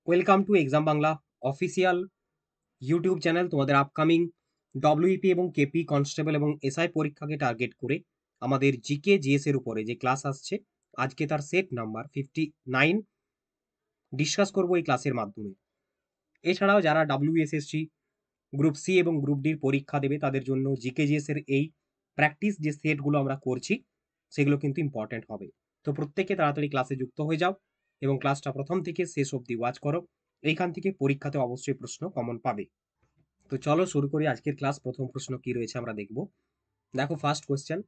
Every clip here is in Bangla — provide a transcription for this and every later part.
Welcome to exam Bangla official YouTube channel. তোমাদের আপকামিং ডব্লিউপি এবং কেপি কনস্টেবল এবং এসআই পরীক্ষাকে টার্গেট করে আমাদের জিকে জিএস এর উপরে যে ক্লাস আসছে, আজকে তার সেট নাম্বার 59 ডিসকাস করব এই ক্লাসের মাধ্যমে। এছাড়াও যারা ডাব্লিউএসএসসি গ্রুপ সি এবং গ্রুপ ডির পরীক্ষা দেবে তাদের জন্য জিকে জিএস এর এই প্র্যাকটিস যে সেটগুলো আমরা করছি সেগুলো কিন্তু ইম্পর্টেন্ট হবে। তো প্রত্যেকে তাড়াতাড়ি ক্লাসে যুক্ত হয়ে যাও এবং ক্লাসটা প্রথম থেকে শেষ অবধি ওয়াচ করো। এইখান থেকে পরীক্ষাতে অবশ্যই প্রশ্ন কমন পাবে। তো চলো শুরু করি আজকের ক্লাস। প্রথম প্রশ্ন কি রয়েছে আমরা দেখব। দেখো, ফার্স্ট কোয়েশ্চেন,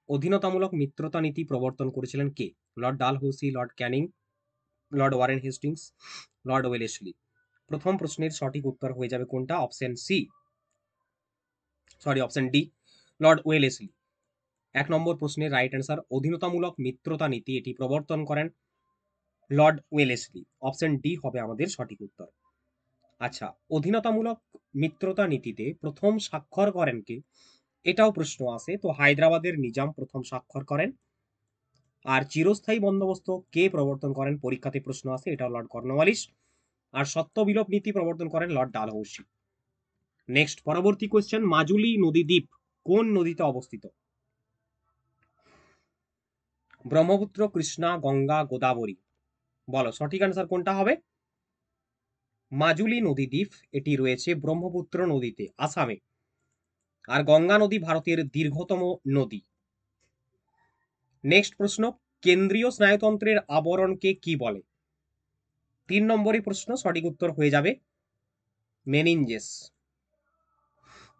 অধীনতামূলক মিত্রতা নীতি প্রবর্তন করেছিলেন কে? Lord Dalhousie, Lord Canning, Lord Warren Hastings, Lord Wellesley. প্রথম প্রশ্নের সঠিক উত্তর হয়ে যাবে কোনটা? Option D, Lord Wellesley. এক নম্বর প্রশ্নের রাইট অ্যান্সার, অধীনতামূলক মিত্রতা নীতি এটি প্রবর্তন করেন লর্ড ওয়েলেসলি। অপশন ডি হবে আমাদের সঠিক উত্তর। আচ্ছা, অধীনতামূলক মিত্রতা নীতিতে প্রথম স্বাক্ষর করেন কে? এটাও প্রশ্ন আসে। তো হায়দ্রাবাদের নিজাম প্রথম স্বাক্ষর করেন। আর চিরস্থায়ী বন্দোবস্ত কে প্রবর্তন করেন? পরীক্ষাতে প্রশ্ন আসে, এটাও লর্ড কর্নওয়ালিস। আর সত্য বিলোপ নীতি প্রবর্তন করেন লর্ড ডালহৌসি। নেক্সট, পরবর্তী কোয়েশ্চেন, মাজুলি নদী দ্বীপ কোন নদীতে অবস্থিত? ব্রহ্মপুত্র, কৃষ্ণা, গঙ্গা, গোদাবরী। বলো সঠিক অ্যান্সার কোনটা হবে? মাজুলি নদী দ্বীপ এটি রয়েছে ব্রহ্মপুত্র নদীতে, আসামে। আর গঙ্গা নদী ভারতের দীর্ঘতম নদী। নেক্সট প্রশ্ন, কেন্দ্রীয় স্নায়ুতন্ত্রের আবরণকে কি বলে? 3 নম্বরই প্রশ্ন, সঠিক উত্তর হয়ে যাবে মেনিনজেস।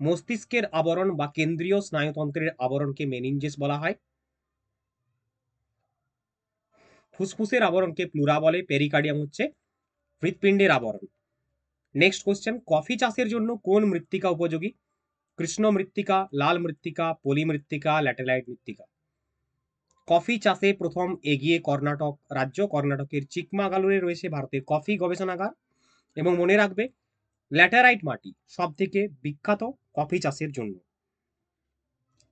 মস্তিষ্কের আবরণ বা কেন্দ্রীয় স্নায়ুতন্ত্রের আবরণকে মেনিনজেস বলা হয়। ফুসফুসের আবরণকে প্লুরা বলে। পেরিকার্ডিয়াম হচ্ছে হৃৎপিণ্ডের আবরণ। নেক্সট কোশ্চেন, কফি চাষের জন্য কোন মৃত্তিকা উপযোগী? কৃষ্ণ মৃত্তিকা, লাল মৃত্তিকা, পলি মৃত্তিকা, ল্যাটেরাইট মৃত্তিকা। কফি চাষে প্রথম এগিয়ে কর্ণাটক রাজ্য। কর্ণাটকের চিকমাগালুরে রয়েছে ভারতের কফি গবেষণাগার। এবং মনে রাখবে, ল্যাটেরাইট মাটি সব থেকে বিখ্যাত কফি চাষের জন্য।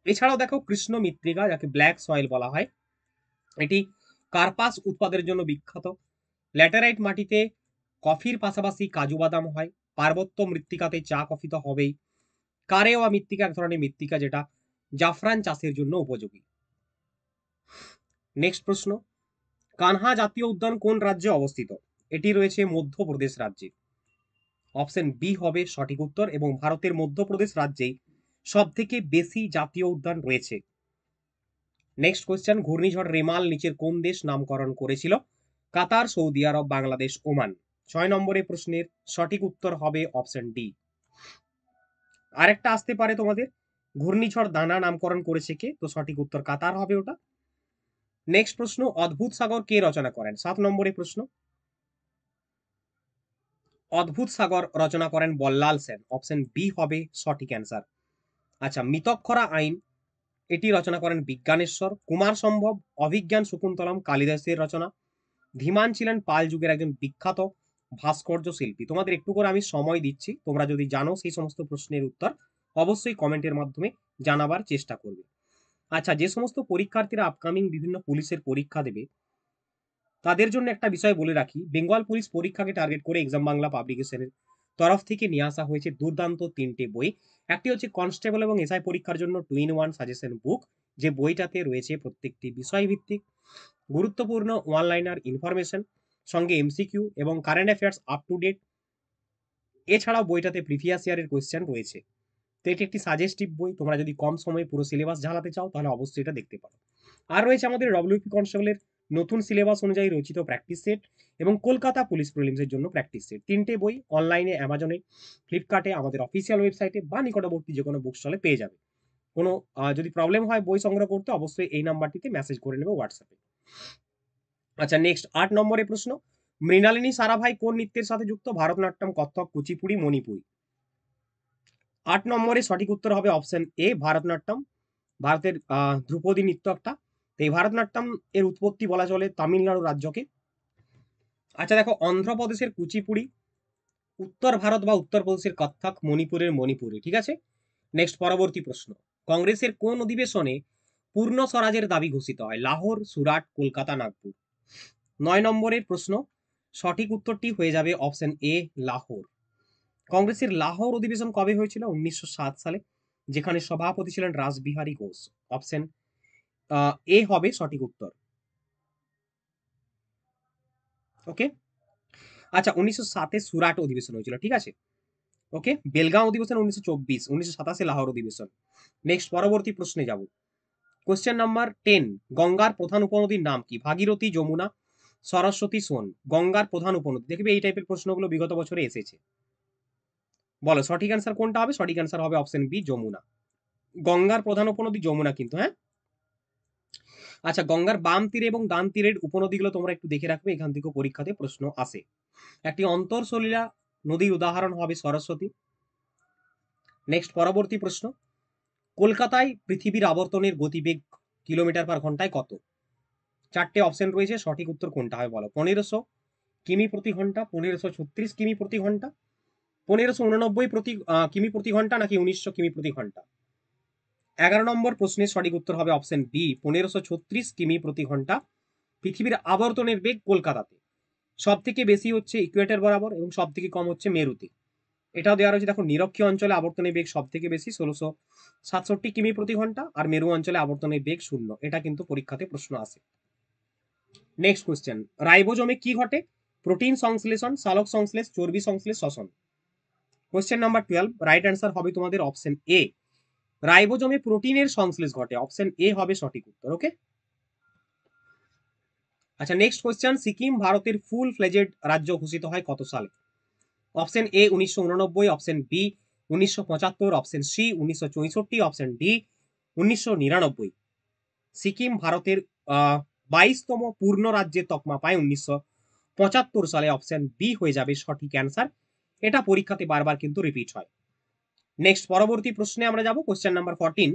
এছাড়াও দেখো, কৃষ্ণ মৃত্তিকা যাকে ব্ল্যাক সয়েল বলা হয়, এটি কার্পাস উৎপাদনের জন্য বিখ্যাত। ল্যাটেরাইট মাটিতে কফির পাশাপাশি কাজু বাদাম হয়। পার্বত্য মৃত্তিকাতে চা কফি তো হবেই। কারেওয়া মৃত্তিকা এক ধরনের মৃত্তিকা যেটা জাফরান চাষের জন্য উপযোগী। নেক্সট প্রশ্ন, কানহা জাতীয় উদ্যান কোন রাজ্যে অবস্থিত? এটি রয়েছে মধ্যপ্রদেশ রাজ্যে। অপশন বি হবে সঠিক উত্তর, এবং ভারতের মধ্যপ্রদেশ রাজ্যেই সব থেকে বেশি জাতীয় উদ্যান রয়েছে। নেক্সট কোয়েশ্চেন, ঘূর্ণিঝড় রেমাল নিচের কোন দেশ নামকরণ করেছিল? কাতার, সৌদি আরব, বাংলাদেশ, ওমান। 6 নম্বরের প্রশ্নের সঠিক উত্তর হবে অপশন ডি। আরেকটা আসতে পারে তোমাদের, ঘূর্ণিঝড় দানা নামকরণ করেছে কে? তো সঠিক উত্তর কাতার হবে ওটা। নেক্সট প্রশ্ন, অদ্ভুত সাগর কে রচনা করেন? 7 নম্বরের প্রশ্ন। অদ্ভুত সাগর রচনা করেন বল্লাল সেন। অপশন বি হবে সঠিক অ্যান্সার। আচ্ছা, মিতক্ষরা আইন এটি রচনা করেন বিজ্ঞানেশ্বর। কুমার সম্ভব, অভিজ্ঞান শকুন্তলম কালিদাসের রচনা। ধীমান ছিলেন পাল যুগের একজন বিখ্যাত ভাস্কর্য শিল্পী। তোমাদের একটু করে আমি সময় দিচ্ছি, তোমরা যদি জানো সেই সমস্ত প্রশ্নের উত্তর অবশ্যই কমেন্টের মাধ্যমে জানাবার চেষ্টা করবে। আচ্ছা, যে সমস্ত পরীক্ষার্থীরা আপকামিং বিভিন্ন পুলিশের পরীক্ষা দেবে তাদের জন্য একটা বিষয় বলে রাখি, বেঙ্গল পুলিশ পরীক্ষাকে টার্গেট করে এক্সাম বাংলা পাবলিকেশনের তরফ থেকে নিয়ে আসা হয়েছে দুর্দান্ত 3টে বই। একটি হচ্ছে কনস্টেবল এবং এসআই পরীক্ষার জন্য 2-in-1 সাজেশন বুক, যে বইটাতে রয়েছে প্রত্যেকটি বিষয়ভিত্তিক গুরুত্বপূর্ণ ওয়ান লাইনার ইনফরমেশন, সঙ্গে এমসিকিউ এবং current affairs up to date. এছাড়াও বইটাতে প্রিভিয়াস ইয়ারের কোয়েশ্চেন রয়েছে। তো এটি একটি সাজেস্টিভ বই, তোমরা যদি কম সময়ে পুরো সিলেবাস ঝালাতে চাও তাহলে অবশ্যই এটা দেখতে পারো। আর রয়েছে আমাদের ডব্লিউপি কনস্টেবলের নতুন সিলেবাস অনুযায়ী রচিত প্র্যাকটিস সেট এবং কলকাতা পুলিশ প্রিলিমসের জন্য প্র্যাকটিস সেট। 3টে বই অনলাইনে অ্যামাজনে, ফ্লিপকার্টে, আমাদের অফিসিয়াল ওয়েবসাইটে বা নিকটবর্তী যে কোনো বুক স্টলে পেয়ে যাবে। কোনো যদি প্রবলেম হয় বই সংগ্রহ করতে, অবশ্যই এই নাম্বারটিতে মেসেজ করে নেবে হোয়াটসঅ্যাপে। আচ্ছা, নেক্সট 8 নম্বরের প্রশ্ন, মৃণালিনী সারাভাই কোন নৃত্যের সাথে যুক্ত? ভারতনাট্যম, কত্থক, কুচিপুড়ি, মণিপুরি। 8 নম্বরে সঠিক উত্তর হবে অপশন এ, ভারতনাট্যম। ভারতের ধ্রুপদী নৃত্য একটা। তো এই ভারতনাট্যম এর উৎপত্তি বলা চলে তামিলনাড়ু রাজ্যকে। আচ্ছা দেখো, অন্ধ্রপ্রদেশের কুচিপুড়ি, উত্তর ভারত বা উত্তরপ্রদেশের কত্থক, মণিপুরের মণিপুরি। ঠিক আছে। নেক্সট, পরবর্তী প্রশ্ন, কংগ্রেসের কোন অধিবেশনে পূর্ণ স্বরাজের দাবি ঘোষিত হয়? লাহোর, সুরাট, কলকাতা, নাগপুর। 9 নম্বরের প্রশ্ন, সঠিক উত্তরটি হয়ে যাবে অপশন এ, লাহোর। কংগ্রেসের লাহোর অধিবেশন কবে হয়েছিল? 1907 সালে, যেখানে সভাপতি ছিলেন রাসবিহারী ঘোষ। অপশন এ হবে সঠিক উত্তর। ওকে। আচ্ছা, 1907-এ সুরাট অধিবেশন হয়েছিল, ঠিক আছে। ওকে, বেলগাঁও অধিবেশন 1924, 1927-এ লাহোর অধিবেশন। নেক্সট পরবর্তী প্রশ্নে যাব। কোশ্চেন নাম্বার 10, গঙ্গার প্রধান উপনদীর নাম কি? ভাগীরথী, যমুনা, সরস্বতী, সোন। গঙ্গার প্রধান উপনদী, দেখবে এই টাইপের প্রশ্নগুলো বিগত বছরে এসেছে। বলো সঠিক অ্যান্সার কোনটা হবে? সঠিক অ্যান্সার হবে অপশন বি, যমুনা। গঙ্গার প্রধান উপনদী যমুনা কিন্তু, হ্যাঁ। আচ্ছা, গঙ্গার বাম তীরে এবং ডান তীরের উপনদীগুলো তোমরা একটু দেখে রাখবে, এখান থেকে পরীক্ষাতে প্রশ্ন আসে। একটি অন্তরসলীলা নদীর উদাহরণ হবে সরস্বতী। নেক্সট পরবর্তী প্রশ্ন, কলকাতায় পৃথিবীর আবর্তনের গতিবেগ কিলোমিটার পার ঘন্টায় কত? চারটে অপশন রয়েছে, সঠিক উত্তর কোনটা হবে বলো? 1500 কিমি প্রতি ঘন্টা, 1536 কিমি প্রতি ঘন্টা, 1589 কিমি প্রতি ঘন্টা, নাকি 1900 কিমি প্রতি ঘন্টা? 11 নম্বর প্রশ্নের সঠিক উত্তর হবে অপশন বি, 1536 কিমি প্রতি ঘন্টা। পৃথিবীর আবর্তনের বেগ কলকাতাতে সব থেকে বেশি হচ্ছে ইকুয়েটর বরাবর, এবং সব থেকে কম হচ্ছে মেরুতে। এটাও দেওয়া রয়েছে, দেখো নিরক্ষীয় অঞ্চলে আবর্তনের বেগ সব থেকে বেশি 1667 কিমি প্রতি ঘন্টা, আর মেরু অঞ্চলে আবর্তনের বেগ 0। এটা কিন্তু পরীক্ষাতে প্রশ্ন আসে। নেক্সট কোশ্চেন, রাইবোজোমে কি ঘটে? প্রোটিন সংশ্লেষণ, সালোক সংশ্লেষ, চর্বি সংশ্লেষ, শ্বসন। কোশ্চেন নাম্বার 12, রাইট অ্যান্সার হবে তোমাদের অপশন এ, রাইবোজোমে প্রোটিনের সংশ্লেষ ঘটে। অপশন এ হবে সঠিক উত্তর। ওকে। আচ্ছা, নেক্সট কোশ্চেন, সিকিম ভারতের ফুল ফ্লেজেড রাজ্য ঘোষিত হয় কত সালে? Option A 1989, option B 1975, option C 1964, option D 1999। Sikkim ভারতের 22তম পূর্ণ রাজ্যের তকমা পায় 1975 সালে। অপশন বি হয়ে যাবে সঠিক অ্যান্সার। এটা পরীক্ষাতে বারবার কিন্তু রিপিট হয়। নেক্সট পরবর্তী প্রশ্নে আমরা যাব, কোশ্চেন নাম্বার 14,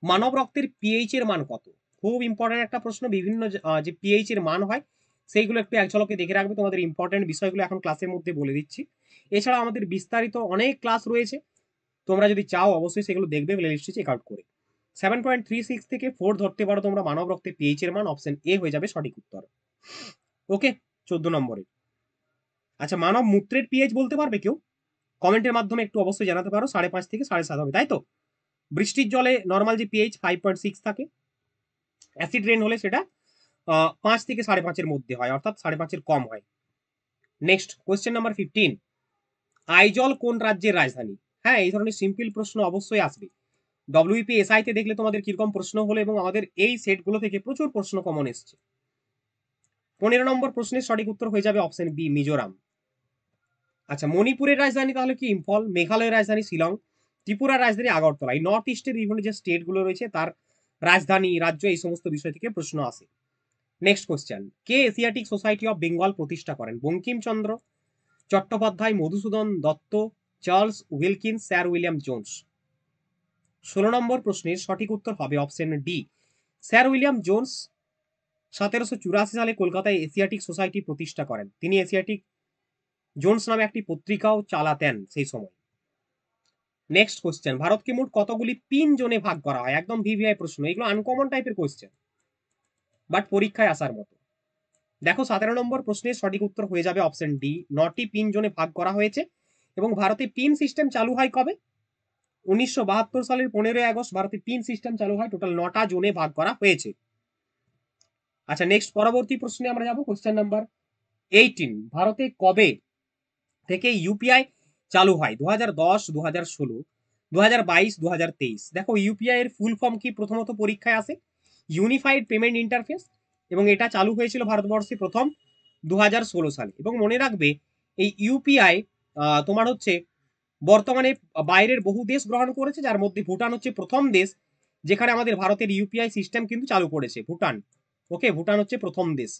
মানব রক্তের পিএইচ এর মান কত? খুব ইম্পর্টেন্ট একটা প্রশ্ন। বিভিন্ন যে পিএইচ এর মান হয় সেইগুলো একটু এক ঝলকে দেখে রাখবে, তোমাদের ইম্পর্টেন্ট বিষয়গুলো এখন ক্লাসের মধ্যে বলে দিচ্ছি। এছাড়া আমাদের বিস্তারিত অনেক ক্লাস রয়েছে, তোমরা যদি চাও অবশ্যই সেগুলো দেখবে প্লেলিস্টে চেক আউট করে। 7.36 থেকে 4 ধরতে পারো তোমরা মানব রক্তে পিএইচ এর মান। অপশন এ হয়ে যাবে সঠিক উত্তর। ওকে, 14 নম্বরে। আচ্ছা, মানব মূত্রের পিএইচ বলতে পারবে কেউ? কমেন্টের মাধ্যমে একটু অবশ্যই জানাতে পারো। 5.5 থেকে 7.5 হবে, তাই তো? বৃষ্টির জলে নর্মাল যে পিএইচ 5.6 থাকে, অ্যাসিড রেন হলে সেটা 5 থেকে 5.5-এর মধ্যে হয়, অর্থাৎ 5.5-এর কম হয়। নেক্সট কোয়েশ্চেন নাম্বার 15, আইজল কোন রাজ্যের রাজধানী? হ্যাঁ, এই ধরনের সিম্পল প্রশ্ন অবশ্যই আসবে। WPSI তে দেখলে তোমাদের কিরকম প্রশ্ন হলো, এবং আমাদের এই সেটগুলো থেকে প্রচুর প্রশ্ন কমন এসছে। 15 নম্বর প্রশ্নের সঠিক উত্তর হয়ে যাবে অপশন বি, মিজোরাম। আচ্ছা, মণিপুরের রাজধানী তাহলে কি ইম্ফল, মেঘালয়ের রাজধানী শিলং, ত্রিপুরার রাজধানী আগরতলা। এই নর্থ ইস্টের বিভিন্ন যে স্টেটগুলো রয়েছে তার রাজধানী, রাজ্য, এই সমস্ত বিষয় থেকে প্রশ্ন আসে। Next question, K Asiatic society of Bengal প্রতিষ্ঠা করেন? Bankimchandra Chattopadhyay, Madhusudan Dutta, Charles Wilkins, sir William Jones. 16 নম্বর প্রশ্নের সঠিক উত্তর হবে option D, sir William Jones 1784 সালে কলকাতায় এশিয়াটিক সোসাইটি প্রতিষ্ঠা করেন। তিনি এশিয়াটিক জোন্স নামে একটি পত্রিকাও চালাতেন সেই সময়। নেক্সট কোশ্চেন, ভারতকে মোট কতগুলি পিন জোনে ভাগ করা হয়? একদম ভিভিআই প্রশ্ন, এগুলো আনকমন টাইপের কোশ্চেন, বাট পরীক্ষায় আসার মতো। দেখো 17 নম্বর প্রশ্নের সঠিক উত্তর হয়ে যাবে অপশন ডি, 9টি পিন জোনে ভাগ করা হয়েছে। এবং ভারতে পিন সিস্টেম চালু হয় কবে? 1972 সালের 15 আগস্ট ভারতে পিন সিস্টেম চালু হয়। টোটাল 9টা জোনে ভাগ করা হয়েছে। আচ্ছা, নেক্সট পরবর্তী প্রশ্নে আমরা যাব, কোশ্চেন নাম্বার 18, ভারতে কবে থেকে ইউপিআই চালু হয়? 2010, 2016, 2022, 2023। দেখো ইউপিআই এর ফুল ফর্ম কি প্রথমত পরীক্ষায় আসে? Unified payment interface. এবং এটা চালু হয়েছিল ভারতবর্ষে প্রথম 2016 সালে। এবং মনে রাখবে এই ইউপিআই তোমার হচ্ছে বর্তমানে বাইরের বহু দেশ গ্রহণ করেছে, যার মধ্যে ভুটান হচ্ছে প্রথম দেশ যেখানে আমাদের ভারতের ইউপিআই সিস্টেম কিন্তু চালু করেছে, ভুটান। ওকে, ভুটান হচ্ছে প্রথম দেশ।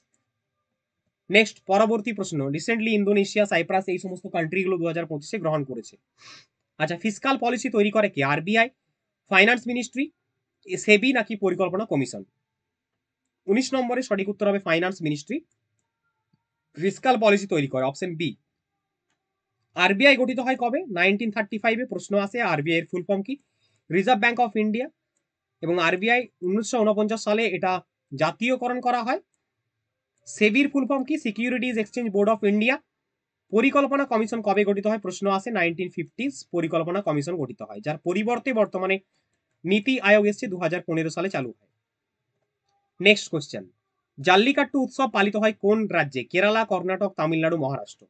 নেক্সট পরবর্তী প্রশ্ন, রিসেন্টলি ইন্দোনেশিয়া, সাইপ্রাস, এই সমস্ত কান্ট্রিগুলো 2025-এ গ্রহণ করেছে। আচ্ছা, ফিসকাল পলিসি তৈরি করে কে? আরবিআই, ফাইন্যান্স মিনিস্ট্রি, সেবি, নাকি পরিকল্পনা কমিশন? 19 নম্বরে সঠিক উত্তর হবে ফাইন্যান্স মিনিস্ট্রি ফিসকাল পলিসি তৈরি করে। Option B. আরবিআই গঠিত হয় কবে? 1935-এ প্রশ্ন আসে আরবিআই এর ফুল ফর্ম কি? Reserve bank of India. এবং আরবিআই 1949 সালে এটা জাতীয়করণ করা হয়। সেবির ফুল ফর্ম কি? Securities exchange board of India. পরিকল্পনা কমিশন কবে গঠিত হয়? প্রশ্ন আসে 1950s পরিকল্পনা কমিশন গঠিত হয়, যার পরিবর্তে বর্তমানে নীতি আয়োগ এসছে 2015 সালে চালু হয়। নেক্সট কোশ্চেন, জাল্লিকাট্টু উৎসব পালিত হয় কোন রাজ্যে? কেরালা, কর্ণাটক, তামিলনাড়ু, মহারাষ্ট্র।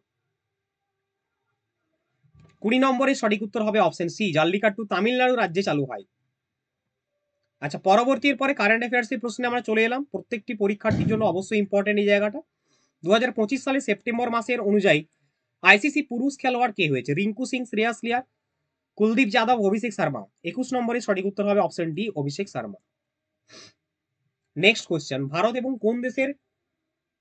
20 নম্বরের সঠিক উত্তর হবে অপশন সি, জাল্লিকাট্টু তামিলনাড়ু রাজ্যে চালু হয়। আচ্ছা, পরবর্তীর পরে কারেন্ট অ্যাফেয়ার্সের প্রশ্নে আমরা চলে এলাম। প্রত্যেকটি পরীক্ষার্থীর জন্য অবশ্যই ইম্পর্টেন্ট এই জায়গাটা। 2025 সালে সেপ্টেম্বর মাসের অনুযায়ী আইসিসি পুরুষ খেলোয়াড় কে হয়েছে? রিঙ্কু সিং, শ্রেয়াস আইয়ার, কুলদীপ যাদব, অভিষেক শর্মা। 21 নম্বরের সঠিক উত্তর হবে option D, Abhishek Sharma. Next question, Bharat এবং কোন দেশের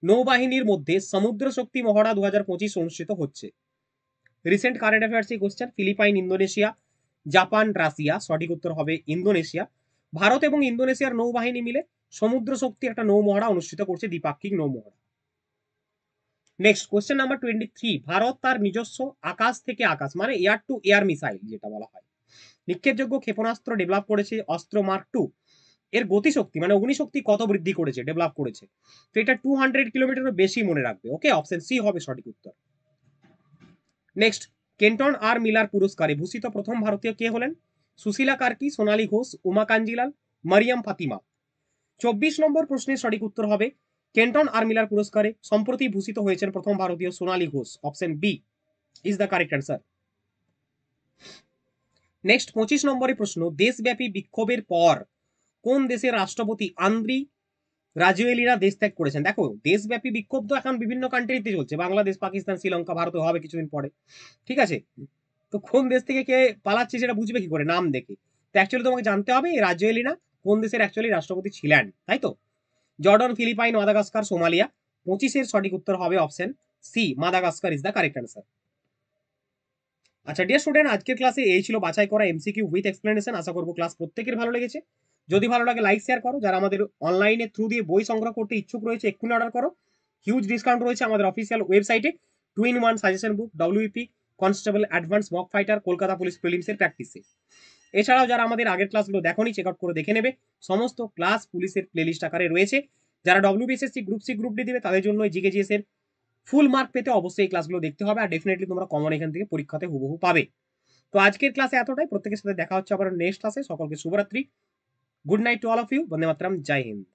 নৌবাহিনীর মধ্যে সমুদ্র শক্তি মহড়া 2025 অনুষ্ঠিত হচ্ছে? রিসেন্ট কারেন্ট অ্যাফেয়ার্স এই question. Philippines, Indonesia, Japan, Russia. সঠিক উত্তর হবে ইন্দোনেশিয়া। ভারত এবং ইন্দোনেশিয়ার নৌবাহিনী মিলে সমুদ্র শক্তি একটা নৌ মহড়া অনুষ্ঠিত করছে, দ্বিপাক্ষিক নৌ মহড়া। নেক্সট কোশ্চেন নাম্বার 23, ভারত তার নিজস্ব আকাশ থেকে আকাশ মানে এয়ার টু এয়ার মিসাইল যেটা বলা হয় নিক্ষেপযোগ্য ক্ষেপণাস্ত্র ডেভেলপ করেছে, অস্ত্র মার্ক 2। এর গতিশক্তি মানে অগ্নিশক্তি কত বৃদ্ধি করেছে, ডেভেলপ করেছে? তো এটা 200 কিলোমিটারের বেশি মনে রাখবে। ওকে, অপশন সি হবে সঠিক উত্তর। নেক্সট, কেন্টন আর মিলার পুরস্কারে ভূষিত প্রথম ভারতীয় কে হলেন? সুশীলা কার্কি, সোনালী ঘোষ, উমা কাঞ্জিলাল, মারিয়াম ফাতিমা। 24 নম্বর প্রশ্নের সঠিক উত্তর হবে কেন্টন আর মিলার পুরস্কারে সম্প্রতি ভূষিত হয়েছেন প্রথম ভারতীয় Sonali Ghosh. Option B is the correct answer. Next 25 নম্বরের প্রশ্ন, দেশব্যাপী বিক্ষোভের পর কোন দেশের রাষ্ট্রপতি আন্দ্রি রাজুয়েলিনা দেশ ত্যাগ করেছেন? দেখো, দেশব্যাপী বিক্ষোভ তো এখন বিভিন্ন কান্ট্রিতে চলছে, বাংলাদেশ, পাকিস্তান, শ্রীলঙ্কা, ভারতে হবে কিছুদিন পরে, ঠিক আছে? তো কোন দেশ থেকে কে পালাচ্ছে সেটা বুঝবে কি করে নাম দেখে? তো অ্যাকচুয়ালি তোমাকে জানতে হবে রাজুয়েলিনা কোন দেশের অ্যাকচুয়ালি রাষ্ট্রপতি ছিলেন, তাই তো? Jordan, Philippines, Madagascar, Somalia. 25-এর সঠিক উত্তর হবে option C, Madagascar is the correct answer. আচ্ছা ডিয়ার স্টুডেন্ট, আজকের ক্লাসে এই ছিল বাছাই করা এমসিকিউ উইথ এক্সপ্লেনেশন। আশা করবো ক্লাস প্রত্যেকের ভালো লেগেছে। যদি ভালো লাগে লাইক শেয়ার করো। যারা আমাদের অনলাইনে থ্রু দিয়ে বই সংগ্রহ করতে ইচ্ছুক রয়েছে এক্ষুনি অর্ডার করো। হিউজ ডিসকাউন্ট রয়েছে আমাদের অফিসিয়াল ওয়েবসাইটে। 2-in-1 suggestion book, WP constable advance mock fighter, Kolkata police প্রিলিমসের প্র্যাকটিসে। এছাড়াও যারা আমাদের আগের ক্লাসগুলো দেখোনি চেক আউট করে দেখে নেবে। সমস্ত ক্লাস পুলিশের প্লেলিস্ট আকারে রয়েছে। যারা WBSSC group C group D দিবে তাদের জন্য জিকে জিএস এর ফুল মার্ক পেতে অবশ্যই এই ক্লাসগুলো দেখতে হবে। আর ডেফিনেটলি তোমরা কমন এখান থেকে পরীক্ষাতে হুবহু পাবে। তো আজকের ক্লাসে এতটাই। প্রত্যেকের সাথে দেখা হচ্ছে আবার নেক্সট ক্লাসে। সকলকে শুভরাত্রি। Good night to all of you. Bande Mataram. Jai Hind.